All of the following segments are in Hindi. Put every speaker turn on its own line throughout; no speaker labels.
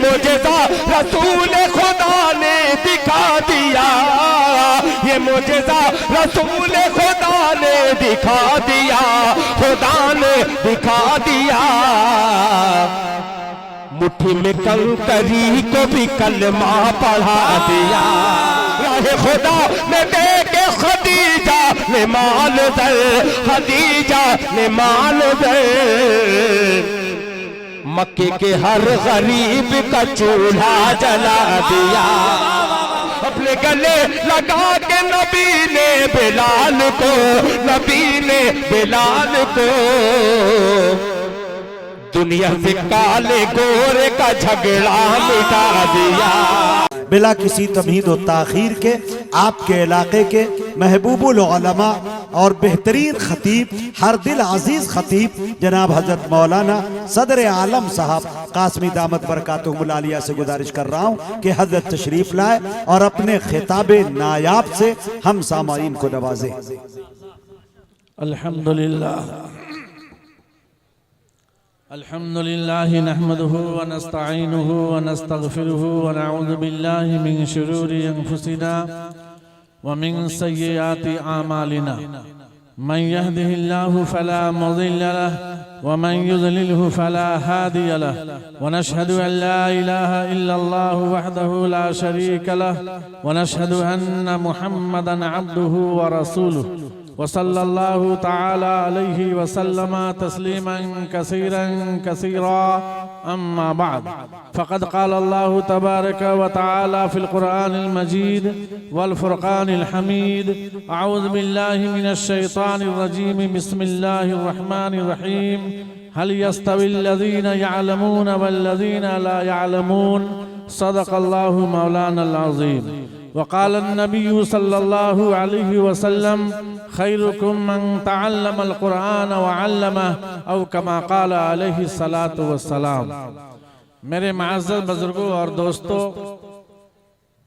मुझेजा रसूल खुदा ने दिखा दिया, ये मुझेजा रसूल खुदा ने दिखा दिया, खुदा ने दिखा दिया। मुट्ठी में कंकरी को भी कलमा पढ़ा दिया, राहे खुदा ने देके खदीजा ने मान दर, खदीजा ने मान दर। मक्के के हर गरीब का चूल्हा जला दिया, अपने गले लगा के नबी ने बिलाल को, नबी ने बिलाल को दुनिया से काले गोरे का झगड़ा मिटा दिया।
बिला किसी तमहीद व ताखीर के आपके इलाके के महबूबुल उलमा और बेहतरीन खतीब, हर दिल अजीज खतीब जनाब हजरत मौलाना सदर आलम साहब कासमी दामत बरकातुहुल आलिया से गुजारिश कर रहा हूँ कि हजरत तशरीफ लाए और अपने खिताबे नायाब से हम सामाईन को नवाजे।
अल्हम्दुलिल्लाह अल्हम्दुलिल्लाह नहमदुहु व नस्तईनुहु व नस्तगफिरुहु व नऊज़ु बिल्लाहि मिन शुरूरि अनफुसिना व मिन सय्यिआति आमालिना मन यहदिहिल्लाहु फला मुज़िल्ल लहु व मन युज़लिलहु फला हादिय लहु व नशहदु अन ला इलाहा इल्लल्लाहु वहदहु ला शरीक लहु व नशहदु अन्न मुहम्मदन अब्दुहु व रसूलुहु वसल्लल्लाहु ताला अलैहि वसल्लम तस्लीमन कसीरन कसीरा अम्मा बाद फ़क़द क़ाल अल्लाहु तबारक व तआला फ़िल क़ुरआनिल मजीद वल फ़ुरक़ानिल हमीद अऊज़ु बिल्लाहि मिनश शैतानिर रजीम बिस्मिल्लाहिर रहमानिर रहीम हल यस्तविल लज़ीना यअलमून वल लज़ीना ला यअलमून सदक़ल्लाहु मौलानल अज़ीम। वक़ाल नबी सल्लल्लाहु अलैहि वसल्लम खैरुकुम मन तअल्लमल कुरान व अल्लमह औ कमा क़ाल अलैहि सलातु वस्सलाम। मेरे मुअज़्ज़ज़ बुजुर्गों और दोस्तों,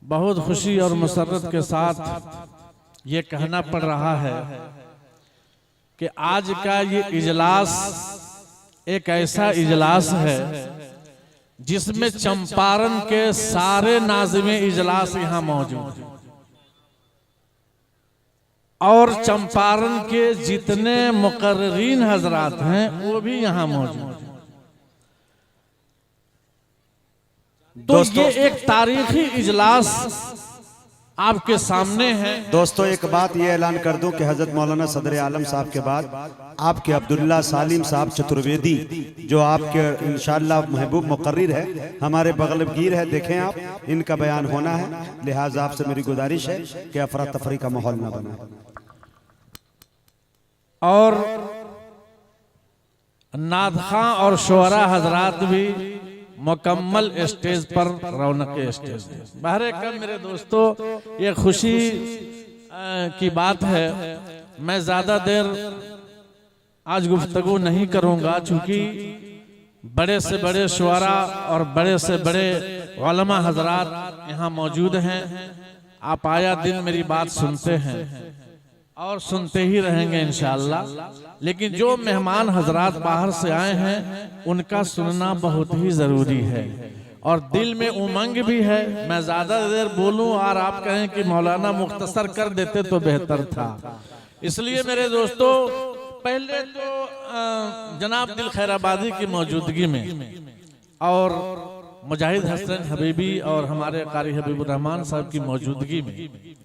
बहुत खुशी और मसरत के साथ ये कहना पड़ रहा है कि आज का ये इजलास एक ऐसा इजलास है जिसमें चंपारण के सारे नाज़िमे इजलास यहाँ मौजूद हैं और चंपारण के जितने मुकर्रीन हजरात हैं वो भी यहाँ मौजूद हैं। तो ये एक तारीखी इजलास आपके सामने है।
दोस्तों एक बात ये ऐलान कर दूं कि हजरत मौलाना सदर आलम साहब के बाद आपके अब्दुल्ला सालिम साहब चतुर्वेदी जो आपके इंशाअल्लाह महबूब मुकर्रिर है, हमारे बगल गिर है, देखें आप, इनका बयान होना है, लिहाजा आपसे मेरी गुजारिश है कि अफरा तफरी का माहौल न बना।
और नादखां और शुअरा हजरात भी मुकम्मल स्टेज पर रौनक स्टेज है। बहरे कल मेरे दोस्तों ये खुशी की बात है, मैं ज्यादा देर आज गुफ्तगू नहीं करूंगा चूंकि बड़े से बड़े शुअरा और बड़े से बड़े उलमा हजरात यहाँ मौजूद हैं। आप आया दिन मेरी बात सुनते हैं और सुनते ही रहेंगे इंशाअल्लाह, लेकिन जो मेहमान हजरात बाहर से आए हैं उनका सुनना बहुत ही जरूरी है और दिल में उमंग भी है। मैं ज्यादा देर बोलूं और आप कहें कि मौलाना मुख्तसर कर देते तो बेहतर था। इसलिए मेरे दोस्तों पहले तो जनाब दिल खैराबादी की मौजूदगी में और मुजाहिद हसन हबीबी और हमारे कारी हबीबुर रहमान साहब की मौजूदगी में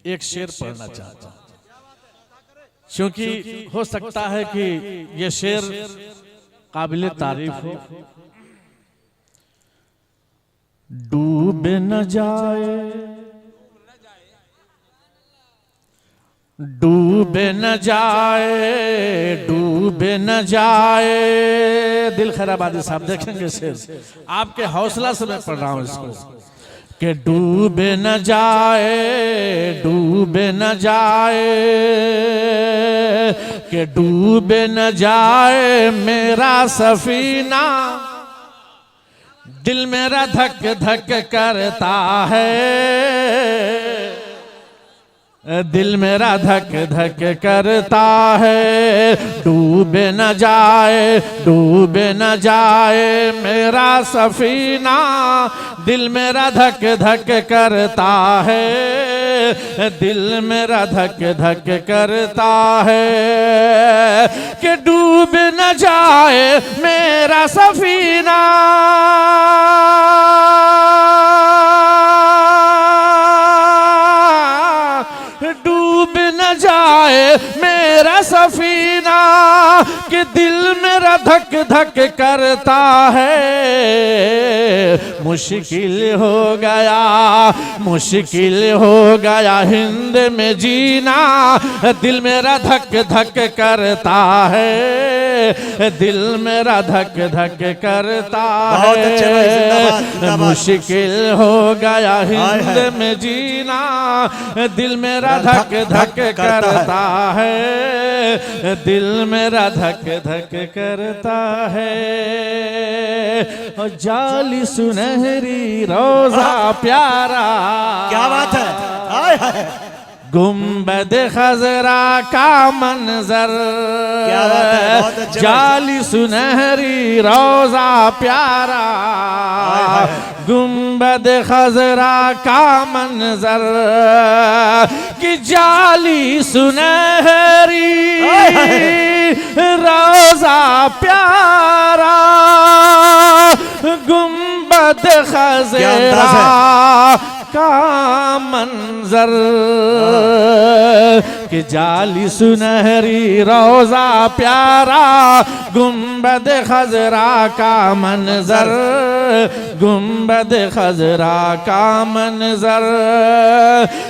एक शेर पढ़ना चाहता हूं, क्योंकि हो सकता है कि ये शेर काबिल तारीफ हो। डूबे न जाए, डूबे न जाए, डूबे न जाए। दिल खैराबादी साहब देखेंगे शेर, आपके हौसला से मैं पढ़ रहा हूं इसको कि डूबे न जाए, डूबे न जाए, कि डूबे न जाए मेरा सफीना, दिल मेरा धक धक करता है, दिल मेरा धक धक करता है, डूबे न जाए मेरा सफीना। दिल मेरा धक धक करता है, दिल मेरा धक धक करता है कि डूब न जाए मेरा सफीना। डूब न जाए मेरा सफीना कि दिल मेरा धक धक करता है। मुश्किल हो गया हिंद में जीना। दिल मेरा धक धक करता है, दिल मेरा धक धक करता है। मुश्किल हो गया हिंद में जीना। दिल मेरा धक धक करता है, दिल मेरा धक धक करता है। और जाली सुनहरी रोजा प्यारा,
क्या बात है, हाय हाय।
गुंबद खजरा का मंजर,
क्या बात है, बहुत अच्छे।
जाली सुनहरी रोजा प्यारा, गुंबद खजरा का मंजर कि जाली सुनहरी रोजा प्यारा, गुंबद खजरा का मंजर कि जाली सुनहरी रोजा प्यारा, गुंबद खजरा का मंजर, गुंबद खजरा का मंजर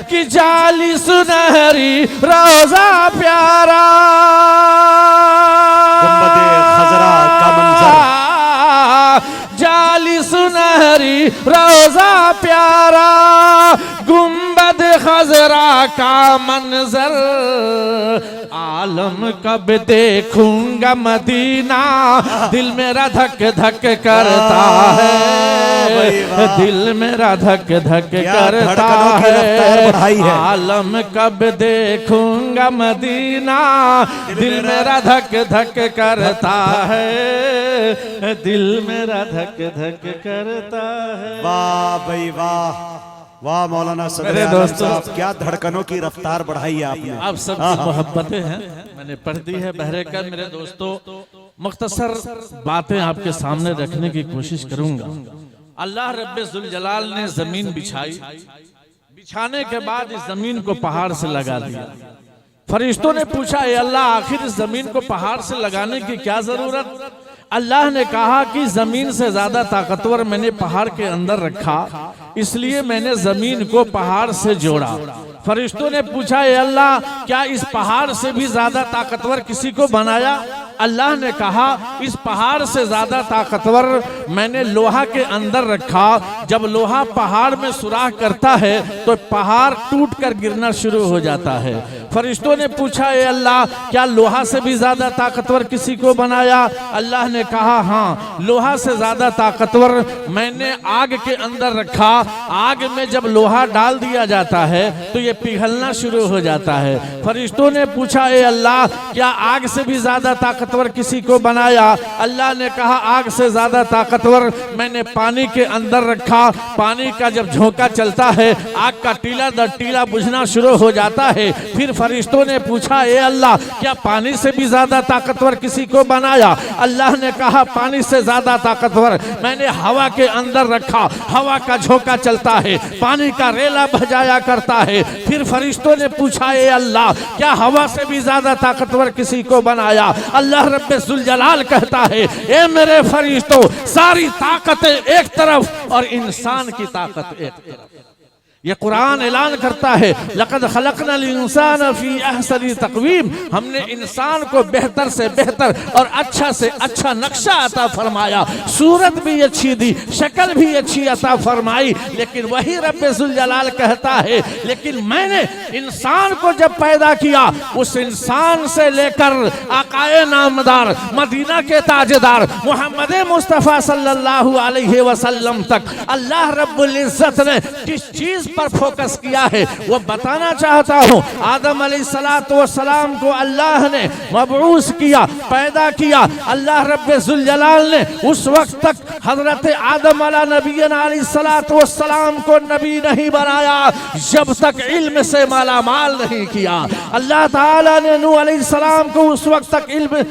कि जाली सुनहरी रोजा प्यारा,
गुंबद खजरा का मंजर,
जाली सुनहरी रोजा प्यारा, गुंबद खजरा का मंजर। आलम कब देखूंगा मदीना, दिल मेरा धक धक करता है, दिल मेरा धक धक करता है। आलम कब देखूंगा मदीना, दिल मेरा धक धक करता है, दिल मेरा धक धक करता है।
वाह भाई वाह, वाह मौलाना सदर
दोस्तों,
क्या धड़कनों की रफ्तार बढ़ाई है आपने।
आप सबकी मोहब्बतें हैं, मैंने पढ़ दी है बहरे कर। मेरे दोस्तों, मुख्तसर बातें आपके सामने रखने की कोशिश करूंगा। अल्लाह रब्बे जुल जलाल ने जमीन बिछाई, बिछाने के बाद इस जमीन को पहाड़ से लगा दिया। फरिश्तों ने पूछा, ए अल्लाह, आखिर इस जमीन को पहाड़ से लगाने की क्या जरूरत? अल्लाह ने कहा कि जमीन से ज्यादा ताकतवर मैंने पहाड़ के अंदर रखा, इसलिए मैंने जमीन को पहाड़ से जोड़ा। फरिश्तों ने पूछा, ए अल्लाह, क्या इस पहाड़ से भी ज्यादा ताकतवर किसी को बनाया? अल्लाह ने कहा, इस पहाड़ से ज्यादा ताकतवर मैंने लोहा के अंदर रखा। जब लोहा पहाड़ में सुराख करता है तो पहाड़ टूट कर गिरना शुरू हो जाता है। फरिश्तों ने पूछा, ए अल्लाह, क्या लोहा से भी ज्यादा ताकतवर किसी को बनाया? अल्लाह ने कहा, हाँ, लोहा से ज्यादा ताकतवर मैंने आग के अंदर रखा। आग में जब लोहा डाल दिया जाता है तो ये पिघलना शुरू हो जाता है। फरिश्तों ने पूछा, ए अल्लाह, क्या आग से भी ज्यादा ताकतवर किसी को बनाया? अल्लाह ने कहा, आग से ज्यादा ताकतवर मैंने पानी के अंदर रखा। पानी का जब झोंका चलता है, आग का टीला दर टीला बुझना शुरू हो जाता है। फिर फरिश्तों ने पूछा, ए अल्लाह, क्या पानी से भी ज्यादा ताकतवर किसी को बनाया? अल्लाह ने कहा, पानी से ज्यादा ताकतवर मैंने हवा के अंदर रखा। हवा का झोंका चलता है, पानी का रेला बजाया करता है। फिर फरिश्तों ने पूछा, ए अल्लाह, क्या हवा से भी ज्यादा ताकतवर किसी को बनाया? अल्लाह रब्बे जुल जलाल कहता है, ए मेरे फरिश्तों, सारी ताकतें एक तरफ और इंसान की ताकत एक तरफ। ये कुरान ऐलान करता है, लक़द खलक़नल इंसान फी अहसनी तक़वीम, हमने इंसान को बेहतर से बेहतर और अच्छा से अच्छा नक्शा अता फरमाया। सूरत भी अच्छी दी, शक्ल भी अच्छी अता फरमाई। लेकिन वही रब्बे जुल जलाल कहता है, लेकिन मैंने इंसान को जब पैदा किया, उस इंसान से लेकर आकाए नामदार, मदीना के ताजदार मोहम्मद मुस्तफ़ा सल्लल्लाहु अलैहि वसल्लम तक अल्लाह रब्बुल इज़्ज़त ने किस चीज पर फोकस किया है वो बताना चाहता हूँ। आदम अलैहिस्सलाम को अल्लाह ने मबऊस किया, पैदा किया। अल्लाह रब्बे जुल जलाल ने उस वक्त तक हजरत आदम अला नबीना अलैहिस्सलाम को नबी नहीं बनाया जब तक इल्म से माला माल नहीं किया। अल्लाह ताला ने नूह अलैहिस्सलाम को उस वक्त तक इल्म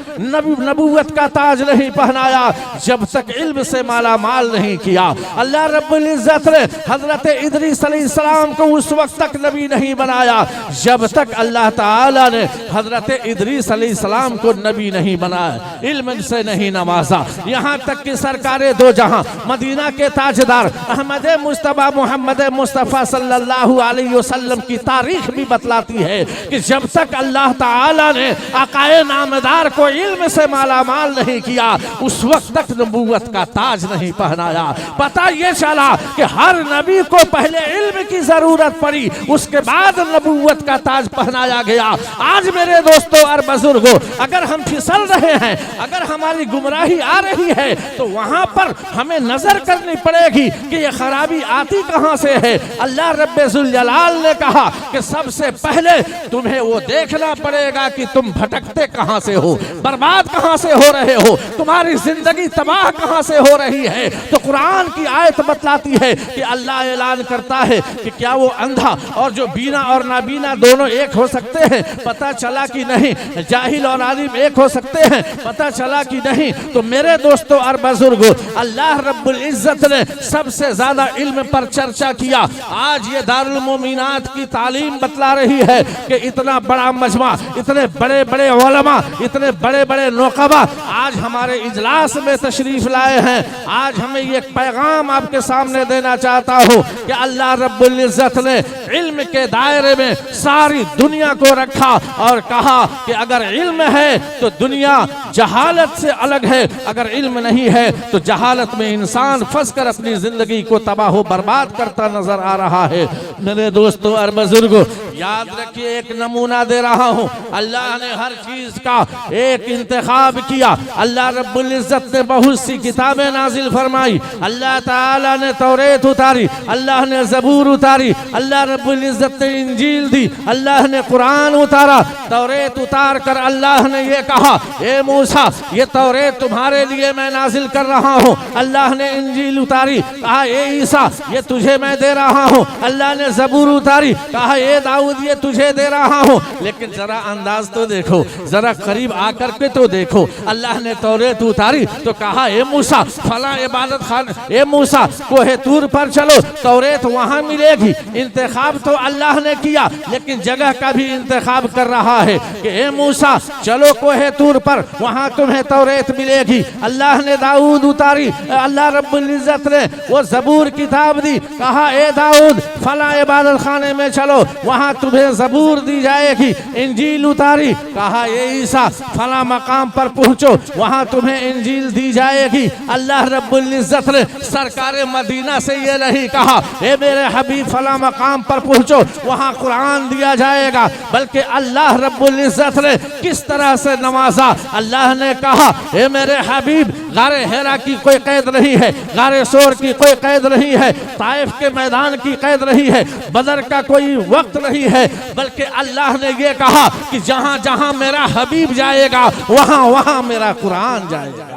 नबूवत का ताज नहीं पहनाया जब तक इल्म से माला माल नहीं किया। अल्लाह रब्बुल इज्जत ने हजरत इदरीस अलैहिस्सलाम को उस वक्त तक नबी नहीं बनाया जब तक अल्लाह ताला ने हजरत इदरीस अलैहिस्सलाम को नबी नहीं बनाया, इल्म से नहीं नवाजा। यहाँ तक कि सरकारे दो जहां मदीना के ताजदार अहमद मुस्तफा मोहम्मद मुस्तफा सल्लल्लाहु अलैहि वसल्लम की तारीख भी बतलाती है कि जब तक अल्लाह ताला ने आकाए नामदार को इल्म से माला माल नहीं किया उस वक्त तक नबूवत का ताज नहीं पहनाया। पता ये चला कि हर नबी को पहले इल्म की जरूरत पड़ी, उसके बाद नबूवत का ताज पहनाया गया। आज मेरे दोस्तों और बुजुर्गों, अगर हम फिसल रहे हैं, अगर हमारी गुमराही आ रही है तो वहां पर हमें नजर करनी पड़ेगी कि ये खराबी आती कहां से है। अल्लाह रब्बे जुल जलाल ने कहा कि सबसे पहले तुम्हें वो देखना पड़ेगा कि तुम भटकते कहां से हो, बर्बाद कहां से हो रहे हो, तुम्हारी जिंदगी तबाह कहां से हो रही है। तो कुरान की आयत बतलाती है कि अल्लाह ऐलान करता है कि क्या वो अंधा और जो बीना और नाबीना दोनों एक हो सकते हैं? पता चला कि नहीं। जाहिल और आलिम एक हो सकते हैं? पता चला कि नहीं। तो मेरे दोस्तों और बुजुर्गों, अल्लाह रब्बुल इज्जत ने सबसे ज्यादा इल्म पर चर्चा किया। आज ये दारुल मोमिनात की तालीम बतला रही है कि इतना बड़ा मजमा, इतने बड़े बड़े उलमा, इतने बड़े बड़े नुक़बा आज हमारे इजलास में तशरीफ लाए हैं। आज हमें ये पैगाम आपके सामने देना चाहता हूँ कि अल्लाह रब्बुल इज्जत ने इल्म के दायरे में सारी दुनिया को रखा और कहा कि अगर इल्म है तो दुनिया जहालत से अलग है, अगर इल्म नहीं है तो जहालत में इंसान फंस कर अपनी जिंदगी को तबाह बर्बाद करता नजर आ रहा है। मेरे दोस्तों और बुजुर्गों, याद रखिए, एक नमूना दे रहा हूँ। अल्लाह ने हर चीज का एक इंतखाब किया। अल्लाह रब्बुल इज्जत ने बहुत सी किताबें नाजिल फरमाई। अल्लाह ताला ने तौरेत उतारी, अल्लाह ने ज़बूर उतारी, अल्लाह रब्बुल इज्जत ने इंजील दी, अल्लाह ने कुरान उतारा। तौरेत उतार कर अल्लाह ने ये कहा, ए मूसा, ये तौरेत तुम्हारे लिए मैं नाजिल कर रहा हूँ। अल्लाह ने इंजील उतारी, कहा ए ईसा, ये तुझे मैं दे रहा हूँ। अल्लाह ने ज़बूर उतारी, कहा ए दाऊद, ये तुझे दे रहा हूँ। लेकिन जरा अंदाज तो देखो, जरा करीब आकर के तो देखो। अल्लाह ने तौरेत उतारी तो कहा ए मूसा, फला इबादत खान, ए मूसा कोहे तूर पर चलो, तौरेत वहां मिलेगी। इंतखाब तो अल्लाह ने किया, लेकिन जगह का भी इंतखाब कर रहा है कि ए मूसा चलो कोहे तूर पर, वहां तुम्हें तौरेत मिलेगी। अल्लाह ने दाऊद उतारी, अल्लाह रब्बुल इज्जत ने वो ज़बूर किताब दी, कहा ए दाऊद फला इबादत खाने में चलो, वहां तुम्हें ज़बूर दी जाएगी। इंजील उतारी, कहा ए ईसा फला मकाम पर पहुंचो, वहां तुम्हें इंजील दी जाएगी। अल्लाह रब्बुल इज्जत ने सरकार मदीना से ये नहीं कहा ए मेरे हबीब फला मकाम पर पहुंचो, वहां कुरान दिया जाएगा, बल्कि अल्लाह रब्बुल इज्जत ने किस तरह से नवाजा। अल्लाह ने कहा ए मेरे हबीब, गारे हेरा की कोई कैद नहीं है, गारे सोर की कोई कैद नहीं है, ताइफ के मैदान की कैद नहीं है, बदर का कोई वक्त नहीं है, बल्कि अल्लाह ने ये कहा कि जहां जहां मेरा हबीब जाएगा वहां वहां मेरा कुरान जाएगा।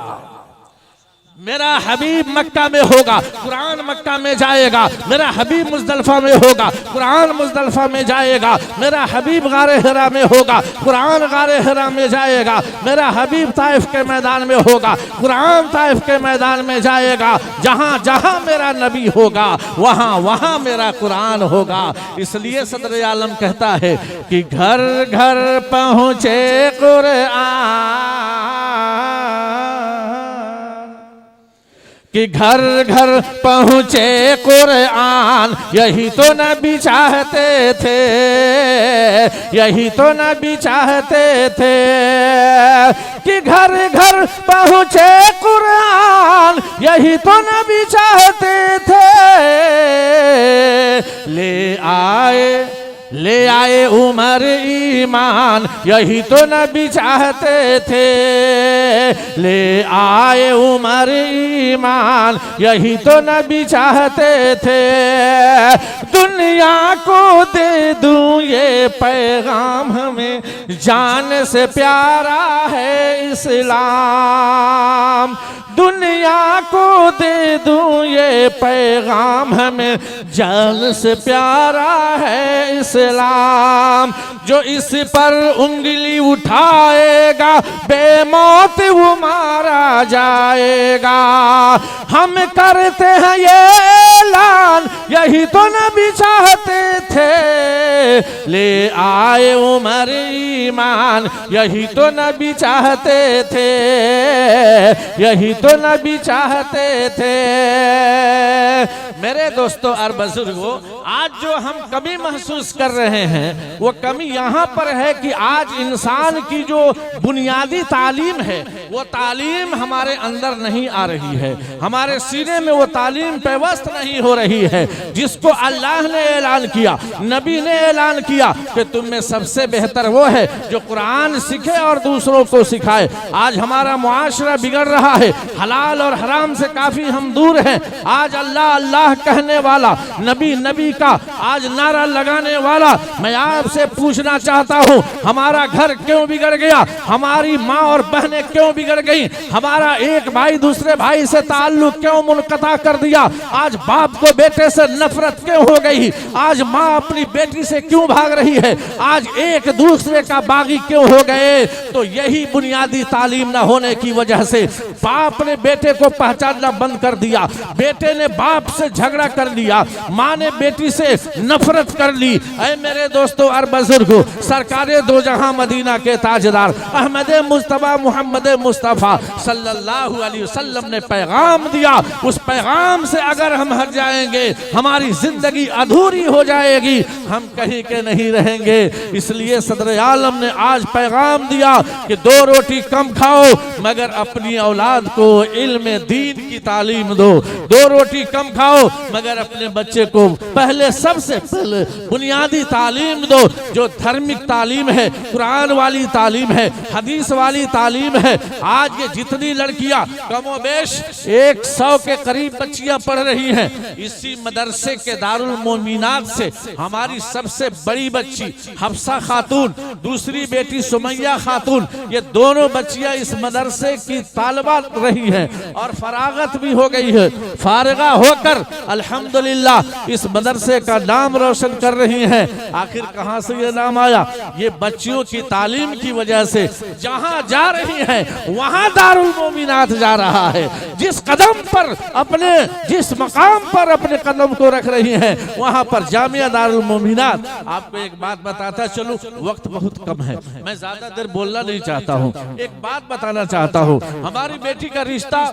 मेरा हबीब मक्का में होगा, कुरान मक्का में जाएगा। मेरा हबीब मुज़दलिफ़ा में होगा, कुरान मुज़दलिफ़ा में जाएगा। मेरा हबीब गारे हिरा में होगा, कुरान गारे हिरा में जाएगा। मेरा हबीब ताइफ के मैदान में होगा, कुरान ताइफ के मैदान में जाएगा। जहाँ जहाँ मेरा नबी होगा वहाँ वहाँ मेरा कुरान होगा। इसलिए सदर आलम कहता है कि घर घर पहुँचे कुरान, कि घर घर पहुँचे कुरान, यही तो नबी चाहते थे, यही तो नबी चाहते थे। कि घर घर पहुँचे कुरान, यही तो नबी चाहते थे। ले आए उमर ईमान ईमान, यही तो नबी चाहते थे। ले आए उमर ईमान, यही तो नबी चाहते थे। दुनिया को दे दूं ये पैगाम, हमें जान से प्यारा है इस्लाम। दुनिया को दे दूं ये पैगाम, हमें जान से प्यारा है इस्लाम। जो इस पर उंगली उठाएगा बेमौत वो मारा जाएगा। हम करते हैं ये ऐलान, यही तो नबी चाहते थे। ले आए उमर ईमान, यही तो नबी चाहते थे। यही तो नबी चाहते थे। मेरे दोस्तों और बुजुर्गों, आज जो हम कमी महसूस कर रहे हैं वो कमी यहाँ पर है कि आज इंसान की जो बुनियादी तालीम है वो तालीम हमारे अंदर नहीं आ रही है। हमारे सीने में वो तालीम पेवस्त नहीं हो रही है जिसको अल्लाह ने ऐलान किया, नबी ने ऐलान किया कि तुम में सबसे बेहतर वो है जो कुरान सीखे और दूसरों को सिखाए। आज हमारा मुआशरा बिगड़ रहा है, हलाल और हराम से काफी हम दूर हैं। आज अल्लाह अल्लाह कहने वाला, नबी नबी का आज नारा लगाने वाला, मैं आपसे पूछना चाहता हूँ हमारा घर क्यों बिगड़ गया? हमारी माँ और बहनें क्यों बिगड़ गई? हमारा एक भाई दूसरे भाई से ताल्लुक क्यों मुनक़ता कर दिया? आज बाप को बेटे से नफरत क्यों हो गई? आज माँ अपनी बेटी से क्यों भाग रही है? आज एक दूसरे का बागी क्यों हो गए? तो यही बुनियादी तालीम न होने की वजह से बाप ने बेटे को पहचानना बंद कर दिया, बेटे ने बाप से झगड़ा कर लिया, माँ ने बेटी से नफरत कर ली। ऐ मेरे दोस्तों और बुजुर्गों, सरकारे दो जहां मदीना के ताजदार अहमद मुस्तफा मोहम्मद मुस्तफा सल्लल्लाहु अलैहि वसल्लम ने पैगाम दिया। उस पैगाम से अगर हम हट जाएंगे हमारी जिंदगी अधूरी हो जाएगी, हम कहीं के नहीं रहेंगे। इसलिए सदर आलम ने आज पैगाम दिया कि 2 रोटी कम खाओ मगर अपनी औलाद को इल्म दीन की तालीम दो। 2 रोटी कम खाओ मगर अपने बच्चे को पहले सबसे पहले बुनियादी तालीम दो, जो धार्मिक तालीम है, कुरान वाली तालीम है, हदीस वाली तालीम है। आज ये जितनी लड़कियां कमोबेश 100 के करीब बच्चियां पढ़ रही हैं, इसी मदरसे के दारुल मोमिनात से हमारी सबसे बड़ी बच्ची हफ्सा खातून, दूसरी बेटी सुमैया खातून, ये दोनों बच्चियां इस मदरसे की तालिबा रही हैं और फरागत भी हो गई है। फारिगा होकर अल्हम्दुलिल्लाह इस मदरसे का नाम रोशन कर रही हैं। आखिर कहां से ये नाम आया? ये बच्चियों की तालीम की वजह से। जहां जा रही हैं वहां दारुल मोमिनात जा रहा है। जिस कदम पर अपने, जिस मकाम पर अपने कदम को रख रही हैं वहां पर जामिया दारुल मोमिनात। आपको एक बात बताता चलूं, वक्त बहुत कम है, मैं ज्यादा देर बोलना नहीं चाहता हूं। एक बात बताना चाहता हूं, हमारी बेटी का रिश्ता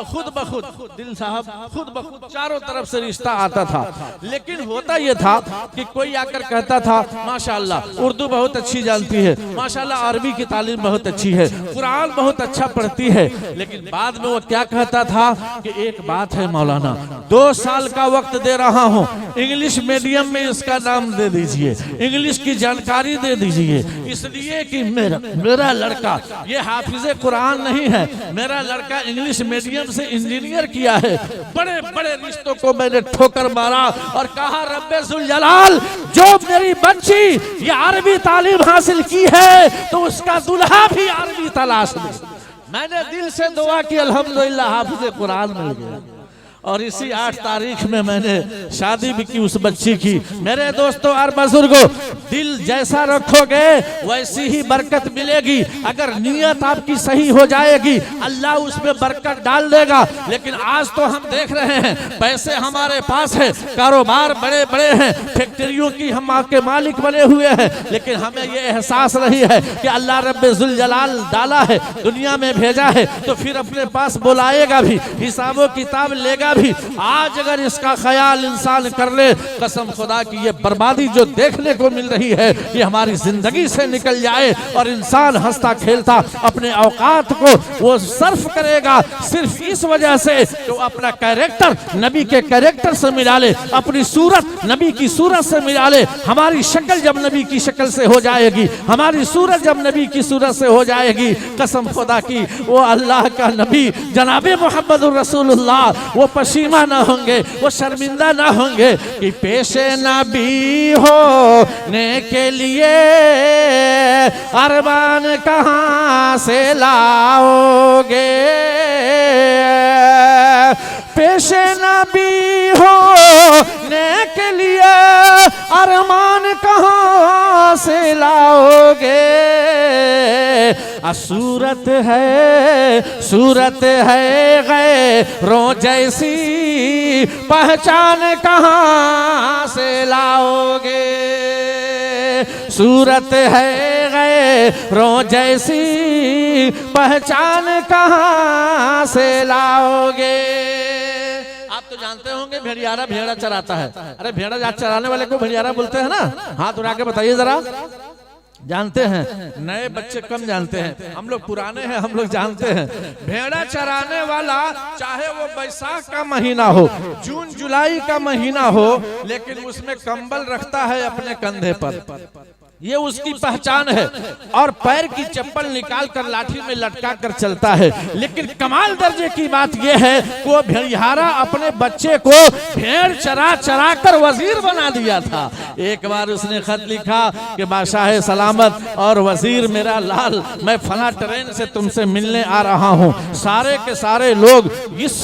खुद ब खुद, दिल साहब, खुद ब खुद चारों तरफ से रिश्ता आता था। लेकिन होता यह था कि कोई आकर कहता था माशाअल्लाह उर्दू बहुत अच्छी जानती है, माशाअल्लाह अरबी की तालीम बहुत अच्छी है, कुरान बहुत अच्छा पढ़ती है। लेकिन बाद में वो क्या कहता था कि एक बात है मौलाना, 2 साल का वक्त दे रहा हूँ, इंग्लिश मीडियम में इसका नाम दे दीजिए, इंग्लिश की जानकारी दे दीजिए, इसलिए कि मेरा लड़का ये हाफिज़े कुरान नहीं है, मेरा लड़का इंग्लिश मीडियम से इंजीनियर किया है। बड़े बड़े रिश्तों को मैंने ठोकर मारा और कहा रब्बे जुल जलाल, जो मेरी बच्ची ये अरबी तालीम हासिल की है तो उसका दुल्हा भी अरबी तलाश दे। मैंने दिल से दुआ की, अल्हम्दुलिल्लाह हाफिज़े कुरान मिल गया और इसी 8 तारीख में मैंने शादी भी की उस बच्ची की। मेरे दोस्तों और बुजुर्गों, दिल जैसा रखोगे वैसी ही बरकत मिलेगी। अगर नीयत आपकी सही हो जाएगी अल्लाह उसमें बरकत डाल देगा। लेकिन आज तो हम देख रहे हैं पैसे हमारे पास है, कारोबार बड़े बड़े हैं, फैक्ट्रियों की हम आपके मालिक बने हुए हैं, लेकिन हमें ये एहसास नहीं है कि अल्लाह रब्बे जुल जलाल डाला है, दुनिया में भेजा है तो फिर अपने पास बुलाएगा भी, हिसाबो किताब लेगा भी। आज अगर इसका ख्याल इंसान कर ले, कसम खुदा की ये बर्बादी जो देखने को मिल रही है ये हमारी जिंदगी से निकल जाए और इंसान हंसता खेलता अपने औकात को वो सर्फ करेगा सिर्फ इस वजह से कि वो अपना कैरेक्टर नबी के कैरेक्टर से मिला ले, अपनी सूरत नबी की सूरत से मिला ले। हमारी शक्ल जब नबी की शक्ल से हो जाएगी, हमारी सूरत जब नबी की सूरत से हो जाएगी, कसम खुदा की वो अल्लाह का नबी जनाबे मोहम्मद रसूलुल्लाह वो पसीमा ना होंगे, वो शर्मिंदा ना होंगे कि पेशे नबी होने के लिए अरमान कहाँ से लाओगे, पेशे नबी होने के लिए अरमान कहाँ से लाओगे। सूरत है गैरों जैसी पहचान कहाँ से लाओगे, सूरत है गैरों जैसी पहचान कहाँ से लाओगे। आप तो जानते होंगे भेड़ियारा भेड़ा चराता है। अरे भेड़ा चराने वाले को भेड़ियारा बोलते हैं ना, हाथ उठा के बताइए जरा, जानते हैं? नए बच्चे कम जानते हैं, हम लोग पुराने हैं, हम लोग जानते हैं। भेड़ा चराने वाला चाहे वो बैसाख का महीना हो, जून जुलाई का महीना हो, लेकिन उसमें कंबल रखता है अपने कंधे पर, ये उसकी पहचान है। और पैर की चप्पल निकाल कर लाठी में लटका कर चलता है। लेकिन कमाल दर्जे की बात यह है कि वो भेड़ियारा अपने बच्चे को भेड़ चरा चरा कर वजीर बना दिया था। एक बार उसने खत लिखा कि बादशाह सलामत और वजीर मेरा लाल, मैं फला ट्रेन से तुमसे मिलने आ रहा हूँ। सारे के सारे लोग इस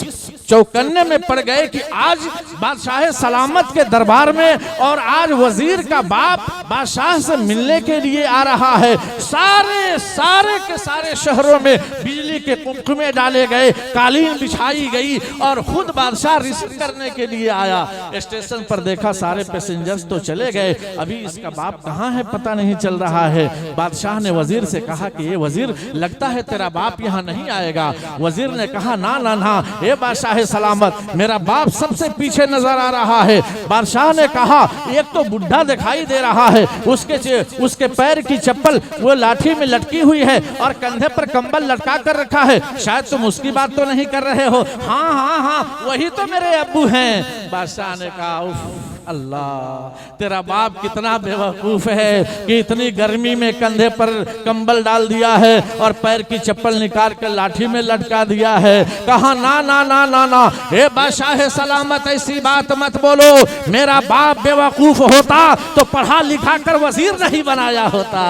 चौकन्ने में पड़ गए कि आज बादशाह सलामत के दरबार में और आज वजीर का बाप बादशाह से मिलने के लिए आ रहा है। सारे के सारे शहरों में बिजली के कुमकुमे डाले गए, कालीन बिछाई गई और खुद बादशाह रिसीव करने के लिए आया। स्टेशन पर देखा सारे पैसेंजर्स तो चले गए, अभी इसका बाप कहाँ है पता नहीं चल रहा है। बादशाह ने वजीर से कहा कि ये वजीर, लगता है तेरा बाप यहाँ नहीं आएगा। वजीर ने कहा ना ना ना, ये बादशाह सलामत, मेरा बाप सबसे पीछे नजर आ रहा है। बादशाह ने कहा एक तो बुढ़ा दिखाई दे रहा है, उसके पैर की चप्पल वो लाठी में लटकी हुई है और कंधे पर कंबल लटका कर रखा है, शायद तुम उसकी बात तो नहीं कर रहे हो। हाँ हाँ हाँ, वही तो मेरे अब्बू हैं। बादशाह ने कहा उफ अल्लाह, तेरा बाप कितना बेवकूफ है कि इतनी गर्मी में कंधे पर कंबल डाल दिया है और पैर की चप्पल निकाल कर लाठी में लटका दिया है। कहा ना ना ना ना ना, हे बादशाह सलामत ऐसी बात मत बोलो, मेरा बाप बेवकूफ होता तो पढ़ा लिखा कर वजीर नहीं बनाया होता।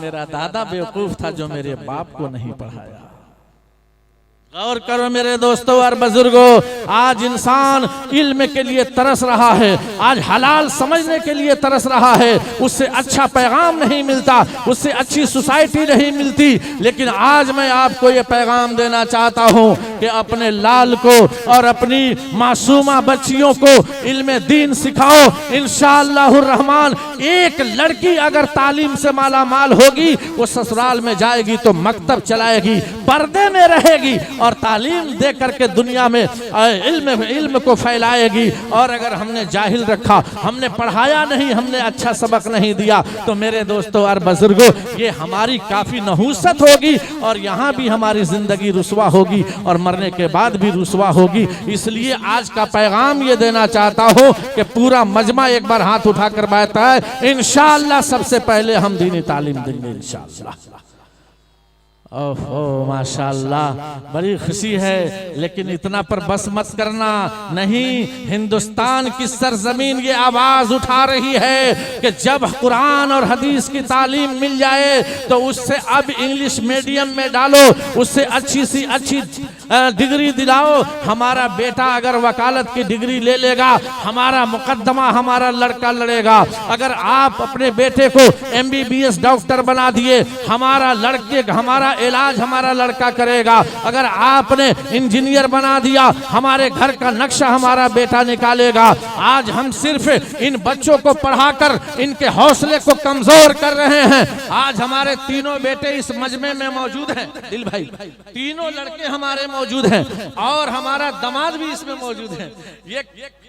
मेरा दादा बेवकूफ था जो मेरे बाप को नहीं पढ़ाया। गौर करो मेरे दोस्तों और बुजुर्गों, आज इंसान इल्म के लिए तरस रहा है, आज हलाल समझने के लिए तरस रहा है। उससे अच्छा पैगाम नहीं मिलता, उससे अच्छी सोसाइटी नहीं मिलती। लेकिन आज मैं आपको ये पैगाम देना चाहता हूँ कि अपने लाल को और अपनी मासूमा बच्चियों को इल्म दीन सिखाओ। इंशाअल्लाहुर रहमान एक लड़की अगर तालीम से माला माल होगी, वो ससुराल में जाएगी तो मकतब चलाएगी, पर्दे में रहेगी और तालीम दे करके दुनिया में इल्म को फैलाएगी। और अगर हमने जाहिल रखा, हमने पढ़ाया नहीं, हमने अच्छा सबक नहीं दिया, तो मेरे दोस्तों और बुजुर्गों ये हमारी काफी नहूसत होगी और यहाँ भी हमारी जिंदगी रुसवा होगी और मरने के बाद भी रुसवा होगी। इसलिए आज का पैगाम ये देना चाहता हूँ कि पूरा मजमा एक बार हाथ उठाकर बैठता है, इंशाअल्लाह सबसे पहले हम दीनी तालीम देंगे इंशाअल्लाह। ओहो माशाअल्लाह, बड़ी खुशी है। लेकिन इतना पर बस मत करना, नहीं, हिंदुस्तान की सरजमीन ये आवाज उठा रही है कि जब कुरान और हदीस की तालीम मिल जाए तो उससे अब इंग्लिश मीडियम में डालो, उससे अच्छी सी अच्छी डिग्री दिलाओ। हमारा बेटा अगर वकालत की डिग्री ले लेगा, हमारा मुकदमा हमारा लड़का लड़ेगा। अगर आप अपने बेटे को MBBS डॉक्टर बना दिए, हमारा इलाज हमारा लड़का करेगा। अगर आपने इंजीनियर बना दिया, हमारे घर का नक्शा हमारा बेटा निकालेगा। आज हम सिर्फ इन बच्चों को पढ़ाकर इनके हौसले को कमजोर कर रहे हैं। आज हमारे तीनों बेटे इस मजमे में मौजूद हैं, दिल भाई, तीनों लड़के हमारे मौजूद हैं और हमारा दामाद भी इसमें मौजूद है।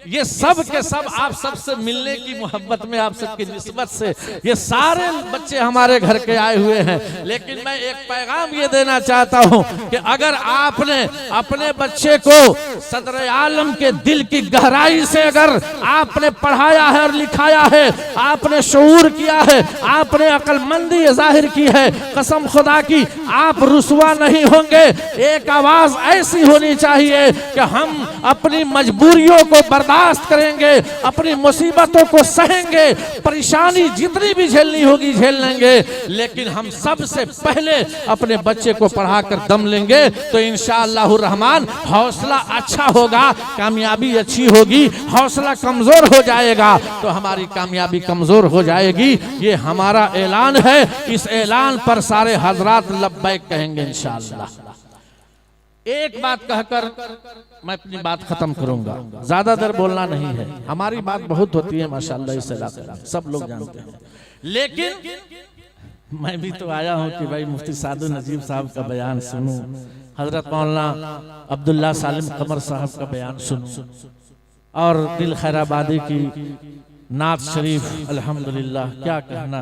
ये सब के सब आप सबसे मिलने की मोहब्बत में, आप सबकी निस्बत से ये सारे बच्चे हमारे घर के आए हुए हैं। लेकिन मैं एक पैगाम ये देना चाहता हूं कि अगर आपने अपने बच्चे को सदर आलम के दिल की गहराई से अगर आपने पढ़ाया है और लिखाया है, आपने शऊर किया है, आपने अक्लमंदी जाहिर की है, कसम खुदा की आप रुसवा नहीं होंगे। एक आवाज ऐसी होनी चाहिए कि हम अपनी मजबूरियों को बर्दाश्त करेंगे, अपनी मुसीबतों को सहेंगे, परेशानी जितनी भी झेलनी होगी झेल लेंगे, लेकिन हम सबसे पहले अपने बच्चे को पढ़ाकर दम लेंगे तो इंशाअल्लाह रहमान हौसला अच्छा होगा, कामयाबी अच्छी होगी। हौसला कमजोर हो जाएगा तो हमारी कामयाबी कमजोर हो जाएगी। ये हमारा ऐलान है, इस ऐलान पर सारे हजरात लब्बैक कहेंगे इंशाअल्लाह। एक बात कहकर मैं अपनी बात खत्म करूंगा, ज्यादा देर बोलना नहीं है। हमारी बात बहुत होती है माशाअल्लाह इस इलाके में, सब लोग जानते हैं। लेकिन मैं भी तो आया हूं कि भाई मुफ्ती सादुल नजीब साहब का बयान सुनूं, हजरत मौलाना अब्दुल्ला सालिम कमर साहब का बयान सुनूं और दिल खैराबादी की नात शरीफ अल्हम्दुलिल्लाह क्या कहना।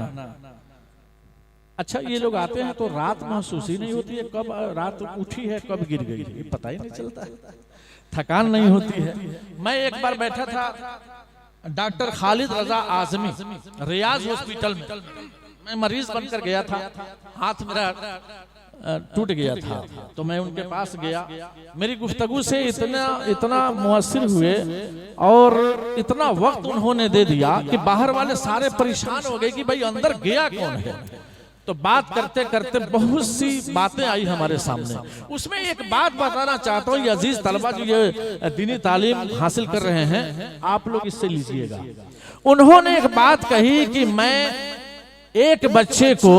अच्छा ये लोग आते हैं तो रात महसूस ही नहीं होती है, कब रात उठी है कब गिर गई है पता ही नहीं चलता है, थकान नहीं होती है। मैं एक बार बैठा था डॉक्टर खालिद रजा आजमी रियाज हॉस्पिटल में, मैं मरीज बनकर गया था, हाथ मेरा टूट गया था, तो मैं उनके पास गया। मेरी गुफ्तगू से इतना मुअस्सिर हुए और इतना वक्त उन्होंने दे दिया कि बाहर वाले सारे परेशान हो गए कि भाई अंदर गया कौन है। तो बात करते करते बहुत सी बातें आई हमारे सामने। उसमें एक बात बताना चाहता हूँ, ये अजीज तलबा जो ये दीनी तालीम हासिल कर रहे हैं आप लोग इससे लीजिएगा। उन्होंने एक बात कही कि मैं एक बच्चे को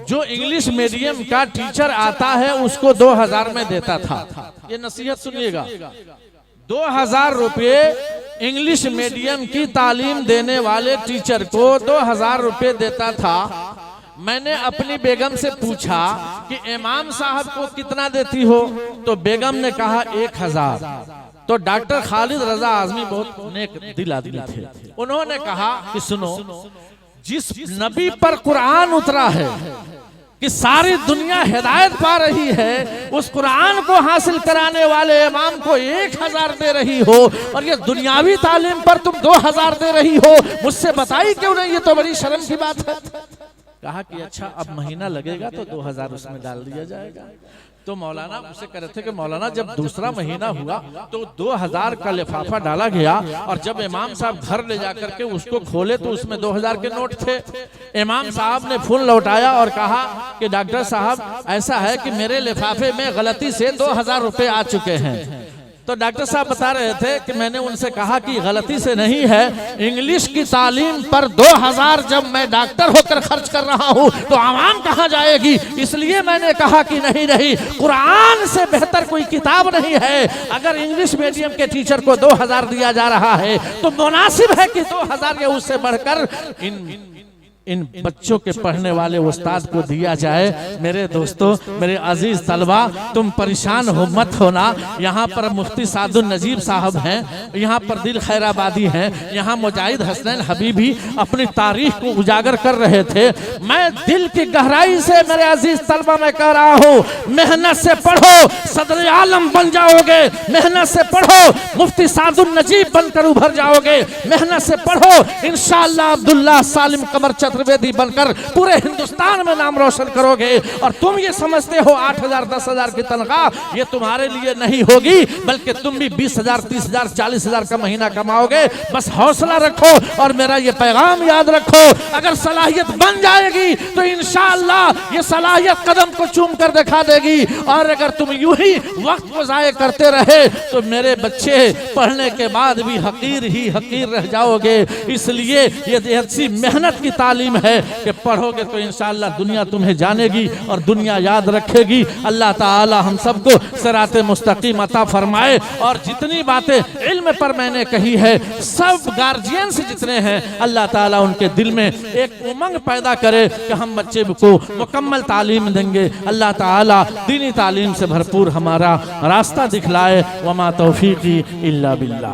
जो इंग्लिश मीडियम का टीचर आता है उसको 2000 में देता था। ये नसीहत सुनिएगा, 2000 रुपये इंग्लिश मीडियम की तालीम देने वाले टीचर को 2000 रुपये देता था। मैंने अपनी बेगम से पूछा कि इमाम साहब को कितना देती हो, तो बेगम ने कहा 1000। तो डॉक्टर खालिद रजा आजमी बहुत नेक दिल आदमी थे, उन्होंने कहा कि सुनो, जिस नबी पर कुरान उतरा है कि सारी दुनिया हिदायत पा रही है, उस कुरान को हासिल कराने वाले इमाम को 1000 दे रही हो और ये दुनियावी तालीम पर तुम 2000 दे रही हो, मुझसे बताई क्यों नहीं? ये तो बड़ी शर्म की बात है। कहा कि अच्छा अब महीना लगेगा तो 2000 उसमें डाल दिया जाएगा। तो मौलाना उसे कह रहे थे कि मौलाना जब दूसरा महीना हुआ तो 2000 का लिफाफा डाला गया और जब इमाम साहब घर ले जाकर के उसको खोले तो उसमें 2000 के नोट थे। इमाम साहब ने फोन लौटाया और कहा कि डॉक्टर साहब ऐसा है कि मेरे लिफाफे में गलती से 2000 रुपए आ चुके हैं। तो डॉक्टर साहब बता रहे थे कि मैंने उनसे कहा कि गलती से नहीं है, इंग्लिश की तालीम पर 2000 जब मैं डॉक्टर होकर खर्च कर रहा हूं तो आवाम कहां जाएगी, इसलिए मैंने कहा कि नहीं, कुरान से बेहतर कोई किताब नहीं है। अगर इंग्लिश मीडियम के टीचर को 2000 दिया जा रहा है तो मुनासिब है कि 2000 या उससे बढ़कर इन बच्चों के पढ़ने वाले उस्ताद को दिया जाए। मेरे दोस्तों, मेरे अजीज तलबा, तुम परेशान हो मत होना। यहाँ पर मुफ्ती सादुल नजीब साहब हैं, यहाँ पर दिल खैराबादी हैं, यहाँ मुजाहिद हसनैन हबीबी अपनी तारीख को उजागर कर रहे थे। मैं दिल की गहराई से मेरे अजीज तलबा में कह रहा हूँ, मेहनत से पढ़ो, सदर आलम बन जाओगे। मेहनत से पढ़ो, मुफ्ती सादुल नजीब बनकर उभर जाओगे। मेहनत से पढ़ो, इंशाअल्लाह अब्दुल्ला सालिम कमर चतुर्वेदी बनकर पूरे हिंदुस्तान में नाम रोशन करोगे। और तुम ये समझते हो 8000 10,000 की तनख्वाह ये तुम्हारे लिए नहीं होगी, बल्कि तुम भी 20,000 30,000 40,000 का महीना कमाओगे। बस हौसला रखो और मेरा ये पैगाम याद रखो, अगर सलाहियत बन जाएगी तो इंशाअल्लाह ये सलाहियत कदम को चूम कर दिखा देगी। और अगर तुम यूं ही वक्त को जाया करते रहे तो मेरे बच्चे पढ़ने के बाद भी हकीर ही हकीर रह जाओगे। इसलिए ये अच्छी मेहनत की तालीम तालीम है कि पढ़ोगे तो इंशाअल्लाह दुनिया तुम्हें जानेगी और दुनिया याद रखेगी। अल्लाह ताला हम सबको सिराते मुस्तकीम अता फरमाए। और जितनी बातें इल्म पर मैंने कही है, सब गार्जियन से जितने हैं, अल्लाह ताला उनके दिल में एक उमंग पैदा करे कि हम बच्चे को मुकम्मल तालीम देंगे। अल्लाह ताला दीनी तालीम से भरपूर हमारा रास्ता दिखलाए। वमा तौफीकी इल्ला बिल्लाह।